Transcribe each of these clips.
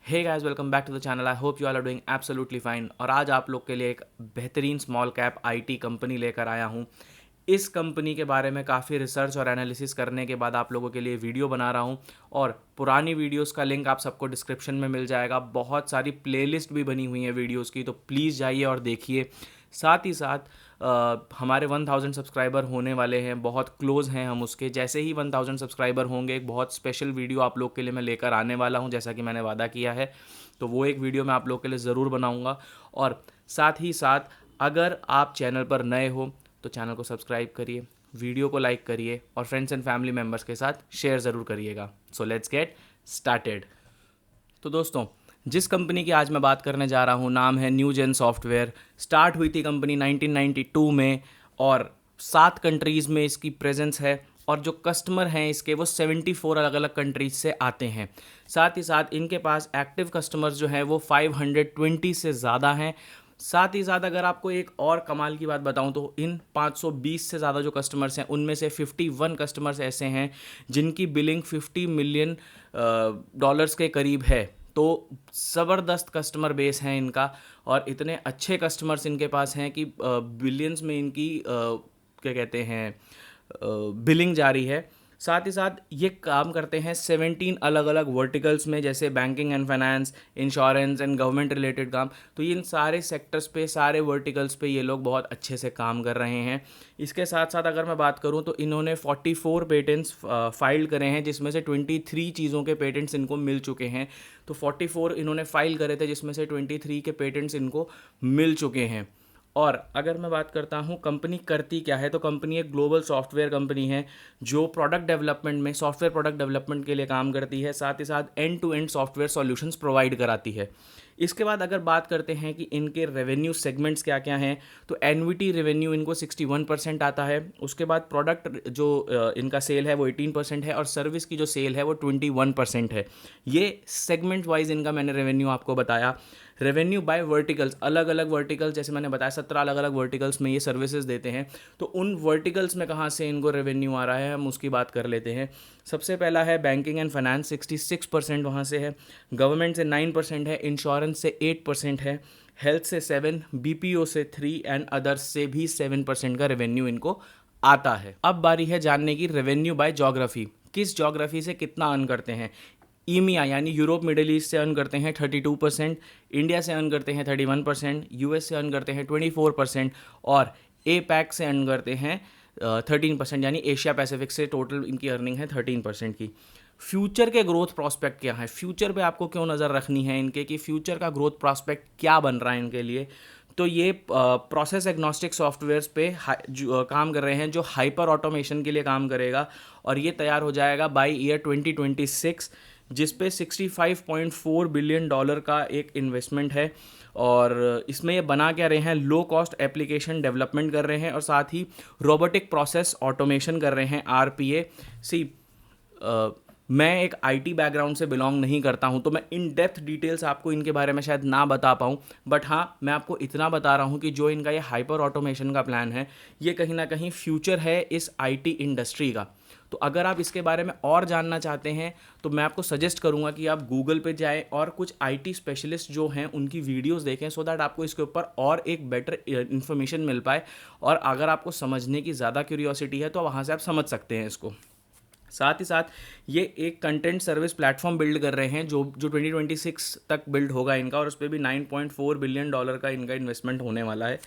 Hey guys, welcome back to the channel. I hope you all are doing absolutely fine. और आज आप लोग के लिए एक बेहतरीन स्मॉल कैप आईटी कंपनी लेकर आया हूँ। इस कंपनी के बारे में काफ़ी रिसर्च और एनालिसिस करने के बाद आप लोगों के लिए वीडियो बना रहा हूँ। और पुरानी वीडियोस का लिंक आप सबको डिस्क्रिप्शन में मिल जाएगा। बहुत सारी प्लेलिस्ट भी बनी हुई है वीडियोस की, तो प्लीज़ जाइए और देखिए। साथ ही साथ हमारे 1000 सब्सक्राइबर होने वाले हैं, बहुत क्लोज हैं हम उसके। जैसे ही 1000 सब्सक्राइबर होंगे एक बहुत स्पेशल वीडियो आप लोग के लिए मैं लेकर आने वाला हूं, जैसा कि मैंने वादा किया है। तो वो एक वीडियो मैं आप लोग के लिए ज़रूर बनाऊंगा। और साथ ही साथ अगर आप चैनल पर नए हो तो चैनल को सब्सक्राइब करिए, वीडियो को लाइक करिए और फ्रेंड्स एंड फैमिली मेम्बर्स के साथ शेयर ज़रूर करिएगा। So let's get started. तो दोस्तों, जिस कंपनी की आज मैं बात करने जा रहा हूँ नाम है न्यूजेन सॉफ्टवेयर। स्टार्ट हुई थी कंपनी 1992 में और 7 कंट्रीज़ में इसकी प्रेजेंस है। और जो कस्टमर हैं इसके वो 74 अलग अलग कंट्रीज से आते हैं। साथ ही साथ इनके पास एक्टिव कस्टमर्स जो हैं वो 520 से ज़्यादा हैं। साथ ही साथ अगर आपको एक और कमाल की बात बताऊं तो इन 520 से ज़्यादा जो कस्टमर्स हैं उनमें से 51 कस्टमर्स ऐसे हैं जिनकी बिलिंग 50 मिलियन डॉलर्स के करीब है। तो ज़बरदस्त कस्टमर बेस है इनका। और इतने अच्छे कस्टमर्स इनके पास हैं कि बिलियंस में इनकी क्या कहते हैं बिलिंग जारी है। साथ ही साथ ये काम करते हैं 17 अलग अलग वर्टिकल्स में, जैसे banking and finance, insurance and government related काम। तो इन सारे सेक्टर्स पे, सारे वर्टिकल्स पे ये लोग बहुत अच्छे से काम कर रहे हैं। इसके साथ साथ अगर मैं बात करूं तो इन्होंने 44 पेटेंट्स फाइल करे हैं, जिसमें से 23 चीज़ों के पेटेंट्स इनको मिल चुके हैं। तो 44 इन्होंने फाइल करे थे जिसमें से 23 के पेटेंट्स इनको मिल चुके हैं। और अगर मैं बात करता हूँ कंपनी करती क्या है, तो कंपनी एक ग्लोबल सॉफ्टवेयर कंपनी है जो प्रोडक्ट डेवलपमेंट में, सॉफ्टवेयर प्रोडक्ट डेवलपमेंट के लिए काम करती है। साथ ही साथ end to end software solutions provide कराती है। इसके बाद अगर बात करते हैं कि इनके रेवेन्यू सेगमेंट्स क्या क्या हैं, तो एनविटी रेवेन्यू इनको 61% आता है। उसके बाद प्रोडक्ट जो इनका सेल है वो 18% है और सर्विस की जो सेल है वो 21% है। ये सेगमेंट वाइज इनका मैंने रेवेन्यू आपको बताया। रेवेन्यू बाय वर्टिकल्स, अलग अलग वर्टिकल्स, जैसे मैंने बताया 17 अलग अलग वर्टिकल्स में ये सर्विसेज देते हैं। तो उन वर्टिकल्स में कहाँ से इनको रेवेन्यू आ रहा है हम उसकी बात कर लेते हैं। सबसे पहला है बैंकिंग एंड फाइनेंस, 66% वहाँ से है। गवर्नमेंट से 9% है, इंश्योरेंस से 8% है, हेल्थ से 7, बीपीओ से 3 एंड अदर्स से भी 7% का रेवेन्यू इनको आता है। अब बारी है जानने की रेवेन्यू बाय ज्योग्राफी, किस ज्योग्राफी से कितना अर्न करते हैं। ईमिया यानी यूरोप मिडिल ईस्ट से अर्न करते हैं 32%, इंडिया से अर्न करते हैं 31%, यूएस से अर्न करते हैं 24% और ए पैक से अर्न करते हैं 13%, यानी एशिया पैसिफिक से टोटल इनकी अर्निंग है 13% की। फ्यूचर के ग्रोथ प्रॉस्पेक्ट क्या है, फ्यूचर पे आपको क्यों नज़र रखनी है इनके कि फ्यूचर का ग्रोथ प्रॉस्पेक्ट क्या बन रहा है इनके लिए। तो ये प्रोसेस एग्नोस्टिक सॉफ्टवेयर्स पे काम कर रहे हैं जो हाइपर ऑटोमेशन के लिए काम करेगा। और ये तैयार हो जाएगा बाय ईयर 2026, जिस पे $65.4 बिलियन का एक इन्वेस्टमेंट है। और इसमें ये बना क्या रहे हैं, लो कॉस्ट एप्लीकेशन डेवलपमेंट कर रहे हैं और साथ ही रोबोटिक प्रोसेस ऑटोमेशन कर रहे हैं, आरपीए। सी मैं एक आईटी बैकग्राउंड से बिलोंग नहीं करता हूं, तो मैं इन डेप्थ डिटेल्स आपको इनके बारे में शायद ना बता पाऊं, बट हाँ मैं आपको इतना बता रहा हूं कि जो इनका ये हाइपर ऑटोमेशन का प्लान है ये कहीं ना कहीं फ्यूचर है इस आईटी इंडस्ट्री का। तो अगर आप इसके बारे में और जानना चाहते हैं तो मैं आपको सजेस्ट करूंगा कि आप गूगल पे जाएं और कुछ आईटी स्पेशलिस्ट जो हैं उनकी वीडियोस देखें, सो दैट आपको इसके ऊपर और एक बेटर इन्फॉर्मेशन मिल पाए। और अगर आपको समझने की ज़्यादा क्यूरियोसिटी है तो वहाँ से आप समझ सकते हैं इसको। साथ ही साथ ये एक कंटेंट सर्विस प्लेटफॉर्म बिल्ड कर रहे हैं जो 2026 तक बिल्ड होगा इनका, और उस पर भी $9.4 बिलियन का इनका इन्वेस्टमेंट होने वाला है।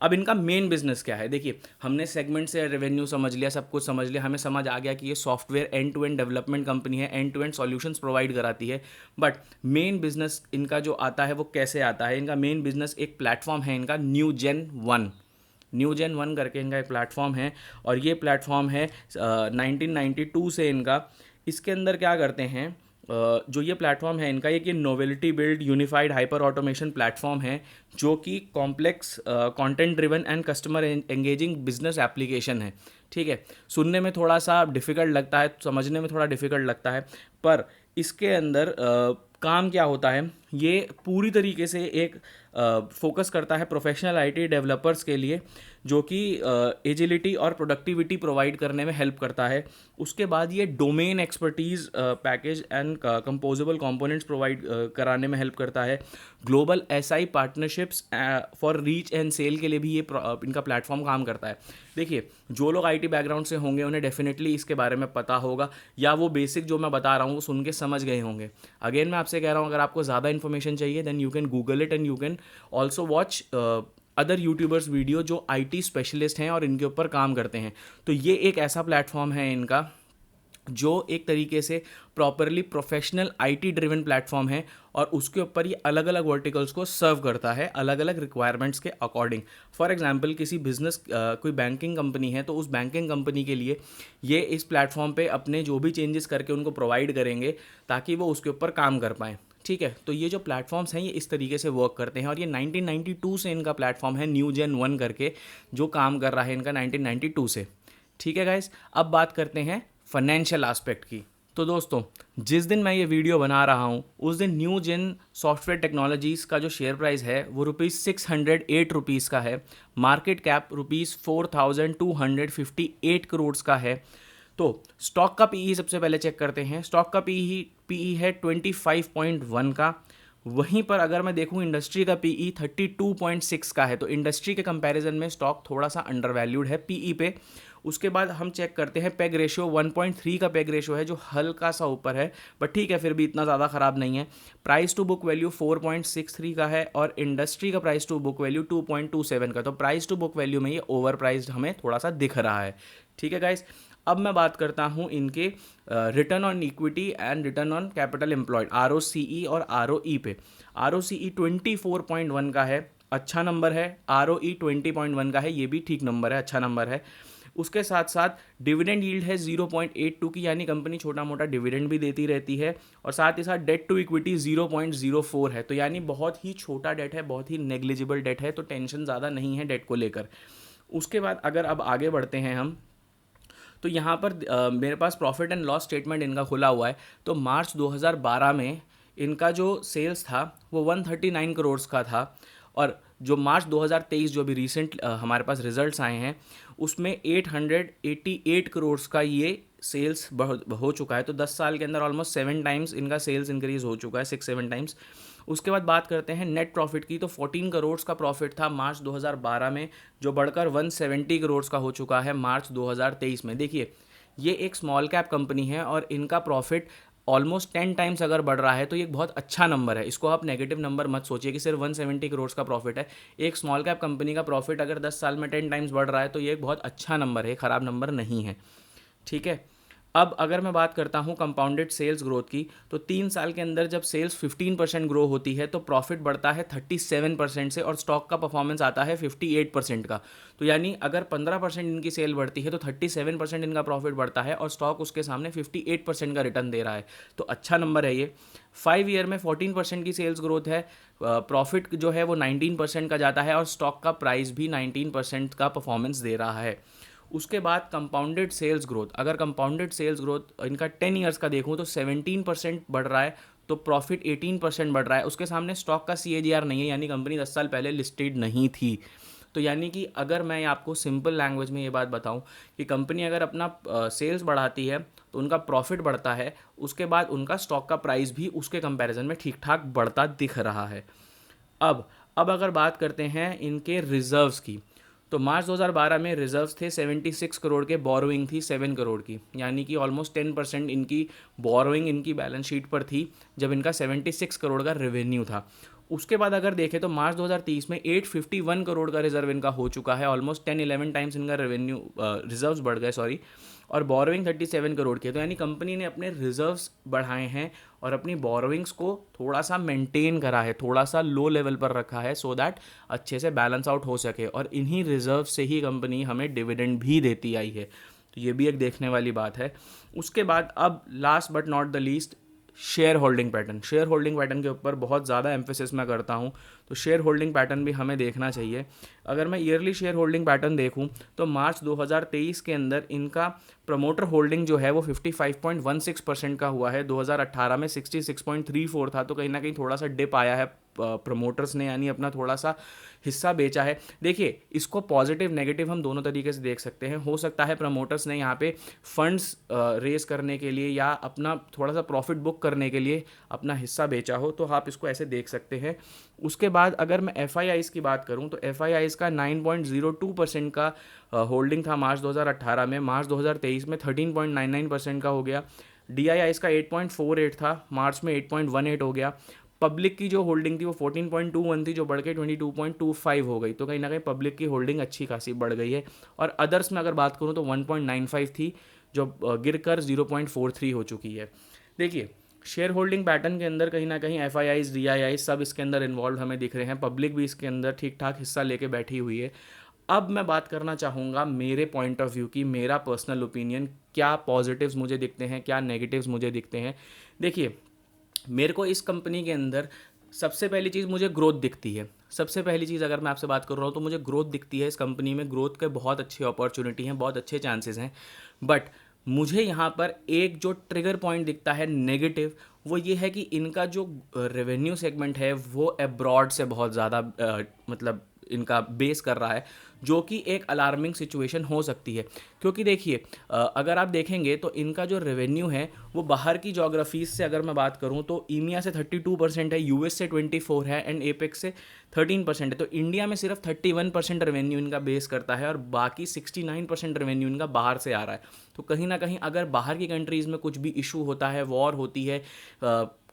अब इनका मेन बिजनेस क्या है, देखिए हमने सेगमेंट से रेवेन्यू समझ लिया, सब कुछ समझ लिया, हमें समझ आ गया कि ये software end to end development company है, end to end solutions provide कराती है। बट मेन बिजनेस इनका जो आता है वो कैसे आता है, इनका मेन बिजनेस एक प्लेटफॉर्म है इनका न्यू जेन 1 करके इनका एक प्लेटफॉर्म है। और ये प्लेटफॉर्म है 1992 से इनका। इसके अंदर क्या करते हैं, जो ये प्लेटफॉर्म है इनका, एक ये novelty build unified hyper automation platform है जो कि complex content driven and customer engaging business application है। ठीक है, सुनने में थोड़ा सा डिफ़िकल्ट लगता है, समझने में थोड़ा डिफ़िकल्ट लगता है, पर इसके अंदर काम क्या होता है, ये पूरी तरीके से एक फोकस करता है प्रोफेशनल आईटी डेवलपर्स के लिए, जो कि एजिलिटी और प्रोडक्टिविटी प्रोवाइड करने में हेल्प करता है। उसके बाद ये domain expertise package and composable components provide कराने में हेल्प करता है। Global SI partnerships for reach and sale के लिए भी ये इनका प्लेटफॉर्म काम करता है। देखिए, जो लोग आईटी बैकग्राउंड से होंगे उन्हें डेफिनेटली इसके बारे में पता होगा, या वो बेसिक जो मैं बता रहा हूँ वो सुन के समझ गए होंगे। अगेन मैं आपसे कह रहा हूँ, अगर आपको ज़्यादा इन्फॉर्मेशन चाहिए then you can Google it and you can also watch other YouTubers video जो आईटी स्पेशलिस्ट हैं और इनके ऊपर काम करते हैं। तो ये एक ऐसा प्लेटफॉर्म है इनका जो एक तरीके से properly professional IT driven platform है, और उसके ऊपर ये अलग अलग वर्टिकल्स को सर्व करता है अलग अलग रिक्वायरमेंट्स के अकॉर्डिंग। फॉर एग्जांपल, किसी बिजनेस कोई बैंकिंग कंपनी है तो उस बैंकिंग कंपनी के लिए ये इस प्लेटफॉर्म पे अपने जो भी चेंजेस करके उनको प्रोवाइड करेंगे ताकि वो उसके ऊपर काम कर पाएँ। ठीक है, तो ये जो प्लेटफॉर्म्स हैं ये इस तरीके से वर्क करते हैं, और ये 1992 से इनका प्लेटफॉर्म है, न्यू जेन 1 करके, जो काम कर रहा है इनका 1992 से। ठीक है गाइस, अब बात करते हैं फाइनेंशियल एस्पेक्ट की। तो दोस्तों, जिस दिन मैं ये वीडियो बना रहा हूँ उस दिन न्यू जेन सॉफ्टवेयर टेक्नोलॉजीज़ का जो शेयर प्राइस है वो ₹608 का है। मार्केट कैप ₹4258 करोड़ का है। तो स्टॉक का पीई सबसे पहले चेक करते हैं। स्टॉक का पीई है 25.1 का। वहीं पर अगर मैं देखूं इंडस्ट्री का पीई 32.6 का है, तो इंडस्ट्री के कंपैरिजन में स्टॉक थोड़ा सा अंडर वैल्यूड है पीई पे। उसके बाद हम चेक करते हैं पेग रेशियो, 1.3 का पेग रेशियो है जो हल्का सा ऊपर है, बट ठीक है फिर भी इतना ज़्यादा ख़राब नहीं है। प्राइस टू बुक वैल्यू 4.63 का है, और इंडस्ट्री का प्राइस टू बुक वैल्यू 2.27 का। तो प्राइस टू बुक वैल्यू में ये ओवर प्राइस्ड हमें थोड़ा सा दिख रहा है। ठीक है गाइस, अब मैं बात करता हूँ इनके return on equity and return on capital employed, ROCE और ROE पे। ROCE 24.1 का है, अच्छा नंबर है। ROE 20.1 का है, ये भी ठीक नंबर है, अच्छा नंबर है। उसके साथ साथ डिविडेंड यील्ड है 0.82 की, यानी कंपनी छोटा मोटा डिविडेंड भी देती रहती है। और साथ ही साथ डेट टू इक्विटी 0.04 है, तो यानी बहुत ही छोटा डेट है, बहुत ही नेग्लिजिबल डेट है, तो टेंशन ज़्यादा नहीं है डेट को लेकर। उसके बाद अगर अब आगे बढ़ते हैं हम, तो यहाँ पर मेरे पास प्रॉफिट एंड लॉस स्टेटमेंट इनका खुला हुआ है। तो मार्च 2012 में इनका जो सेल्स था वो 139 करोड़ का था, और जो मार्च 2023 जो अभी रिसेंट हमारे पास रिजल्ट्स आए हैं उसमें 888 करोड़ का ये सेल्स हो चुका है। तो 10 साल के अंदर ऑलमोस्ट 7 टाइम्स इनका सेल्स इंक्रीज हो चुका है, 6-7 टाइम्स। उसके बाद बात करते हैं नेट प्रॉफिट की, तो 14 करोड़ का प्रॉफिट था मार्च 2012 में, जो बढ़कर 170 करोड़ का हो चुका है मार्च 2023 में। देखिए, ये एक स्मॉल कैप कंपनी है और इनका प्रॉफिट ऑलमोस्ट 10 टाइम्स अगर बढ़ रहा है तो ये एक बहुत अच्छा नंबर है। इसको आप नेगेटिव नंबर मत सोचिए कि सिर्फ 170 करोड़ का प्रॉफिट है। एक स्मॉल कैप कंपनी का प्रॉफिट अगर 10 साल में 10 टाइम्स बढ़ रहा है तो ये एक बहुत अच्छा नंबर है, ख़राब नंबर नहीं है। ठीक है, अब अगर मैं बात करता हूँ कंपाउंडेड सेल्स ग्रोथ की, तो 3 साल के अंदर जब सेल्स 15% ग्रो होती है तो प्रॉफिट बढ़ता है 37% से, और स्टॉक का परफॉर्मेंस आता है 58% का। तो यानी अगर 15% इनकी सेल बढ़ती है तो 37% इनका प्रॉफिट बढ़ता है, और स्टॉक उसके सामने 58% का रिटर्न दे रहा है। तो अच्छा नंबर है ये। 5 ईयर में 14% की सेल्स ग्रोथ है, प्रॉफिट जो है वो 19% का जाता है, और स्टॉक का प्राइस भी 19% का परफॉर्मेंस दे रहा है। उसके बाद कंपाउंडेड सेल्स ग्रोथ, अगर कंपाउंडेड सेल्स ग्रोथ इनका 10 ईयर्स का देखूँ तो 17% बढ़ रहा है, तो प्रॉफिट 18% बढ़ रहा है। उसके सामने स्टॉक का CAGR नहीं है, यानी कंपनी 10 साल पहले लिस्टेड नहीं थी। तो यानी कि अगर मैं आपको सिंपल लैंग्वेज में ये बात बताऊं कि कंपनी अगर अपना सेल्स बढ़ाती है तो उनका प्रॉफिट बढ़ता है, उसके बाद उनका स्टॉक का प्राइस भी उसके कंपैरिजन में ठीक ठाक बढ़ता दिख रहा है। अब अगर बात करते हैं इनके रिजर्व्स की, तो मार्च 2012 में रिजर्व्स थे 76 करोड़ के, बोरोइंग थी 7 करोड़ की, यानी कि ऑलमोस्ट 10% इनकी बोरोइंग इनकी बैलेंस शीट पर थी जब इनका 76 करोड़ का रेवेन्यू था। उसके बाद अगर देखें तो मार्च 2030 में 851 करोड़ का रिजर्व इनका हो चुका है, ऑलमोस्ट 10-11 टाइम्स इनका रेवेन्यू रिजर्व्स बढ़ गए, सॉरी, और बोरोइंग 37 करोड़ की है। तो यानी कंपनी ने अपने रिजर्व्स बढ़ाए हैं और अपनी बोरोइंग्स को थोड़ा सा मेंटेन करा है, थोड़ा सा लो लेवल पर रखा है, सो दैट अच्छे से बैलेंस आउट हो सके, और इन्हीं रिजर्व से ही कंपनी हमें डिविडेंड भी देती आई है। तो ये भी एक देखने वाली बात है। उसके बाद अब last but not the least, share holding pattern के ऊपर बहुत ज़्यादा एम्फेसिस मैं करता हूँ। तो शेयर होल्डिंग पैटर्न भी हमें देखना चाहिए। अगर मैं ईयरली शेयर होल्डिंग पैटर्न देखूँ तो मार्च 2023 के अंदर इनका प्रमोटर होल्डिंग जो है वो 55.16% का हुआ है। 2018 में 66.34 था, तो कहीं ना कहीं थोड़ा सा डिप आया है। प्रमोटर्स ने यानी अपना थोड़ा सा हिस्सा बेचा है। देखिए, इसको पॉजिटिव नेगेटिव हम दोनों तरीके से देख सकते हैं। हो सकता है प्रमोटर्स ने यहाँ पे फंड्स रेज करने के लिए या अपना थोड़ा सा प्रॉफिट बुक करने के लिए अपना हिस्सा बेचा हो, तो आप इसको ऐसे देख सकते हैं। उसके बाद अगर मैं एफ की बात करूँ तो एफ का 9.02% का होल्डिंग था मार्च 2018 में। मार्च 2023 में 13.99% का हो गया। डी का 8.48 था, मार्च में 8.18 हो गया। पब्लिक की जो होल्डिंग थी वो 14.21 थी, जो बढ़ के 22.25 हो गई। तो कहीं ना कहीं पब्लिक की होल्डिंग अच्छी खासी बढ़ गई है। और अदर्स में अगर बात करूँ तो 1.95 थी, जो गिरकर 0.43 हो चुकी है। देखिए, शेयर होल्डिंग पैटर्न के अंदर कहीं ना कहीं एफ डी सब इसके अंदर इन्वॉल्व हमें दिख रहे हैं। पब्लिक भी इसके अंदर ठीक ठाक हिस्सा लेके बैठी हुई है। अब मैं बात करना चाहूँगा मेरे पॉइंट ऑफ व्यू की, मेरा पर्सनल ओपिनियन, क्या पॉजिटिव्स मुझे दिखते हैं, क्या नेगेटिव्स मुझे दिखते हैं। देखिए, मेरे को इस कंपनी के अंदर सबसे पहली चीज़ मुझे ग्रोथ दिखती है। सबसे पहली चीज़ अगर मैं आपसे बात कर रहा हूँ तो मुझे ग्रोथ दिखती है। इस कंपनी में ग्रोथ के बहुत अच्छी अपॉर्चुनिटी हैं, बहुत अच्छे चांसेस हैं। बट मुझे यहाँ पर एक जो ट्रिगर पॉइंट दिखता है नेगेटिव, वो ये है कि इनका जो रेवेन्यू सेगमेंट है वो अब्रॉड से बहुत ज़्यादा मतलब इनका बेस कर रहा है, जो कि एक अलार्मिंग सिचुएशन हो सकती है। क्योंकि देखिए, अगर आप देखेंगे तो इनका जो रेवेन्यू है वो बाहर की जोग्राफीज से अगर मैं बात करूं तो ईमिया से 32% है, यूएस से 24 है एंड एपेक्स से 13% है। तो इंडिया में सिर्फ 31% रेवेन्यू इनका बेस करता है और बाकी 69% रेवेन्यू इनका बाहर से आ रहा है। तो कहीं ना कहीं अगर बाहर की कंट्रीज़ में कुछ भी इशू होता है, वॉर होती है,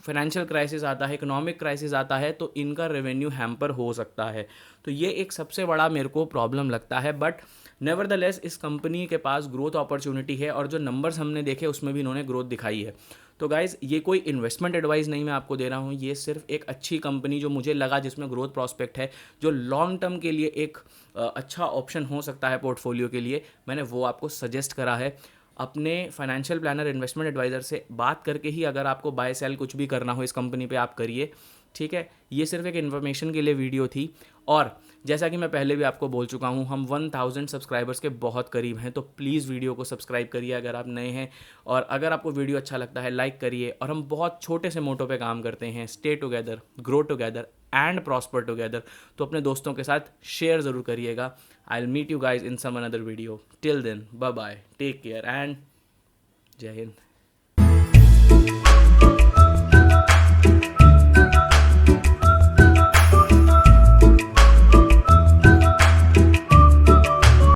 फाइनेंशियल क्राइसिस आता है, इकोनॉमिक क्राइसिस आता है, तो इनका रेवेन्यू हैम्पर हो सकता है। तो ये एक सबसे बड़ा मेरे को प्रॉब्लम लगता है। बट नेवरदलेस इस कंपनी के पास ग्रोथ अपॉर्चुनिटी है और जो नंबर्स हमने देखे उसमें भी इन्होंने ग्रोथ दिखाई है। तो गाइज़, ये कोई इन्वेस्टमेंट एडवाइस नहीं मैं आपको दे रहा हूँ, ये सिर्फ एक अच्छी कंपनी जो मुझे लगा जिसमें ग्रोथ प्रॉस्पेक्ट है, जो लॉन्ग टर्म के लिए एक अच्छा ऑप्शन हो सकता है पोर्टफोलियो के लिए, मैंने वो आपको सजेस्ट करा है। अपने फाइनेंशियल प्लानर, इन्वेस्टमेंट एडवाइज़र से बात करके ही अगर आपको बाय सेल कुछ भी करना हो इस कंपनी पे आप करिए, ठीक है। ये सिर्फ एक इन्फॉर्मेशन के लिए वीडियो थी। और जैसा कि मैं पहले भी आपको बोल चुका हूँ, हम 1000 सब्सक्राइबर्स के बहुत करीब हैं। तो प्लीज़ वीडियो को सब्सक्राइब करिए अगर आप नए हैं, और अगर आपको वीडियो अच्छा लगता है लाइक करिए। और हम बहुत छोटे से मोटो पे काम करते हैं, stay together, grow together and prosper together. तो अपने दोस्तों के साथ शेयर ज़रूर करिएगा। I will meet you guys in some another video. Till then, bye bye, take care and जय हिंद।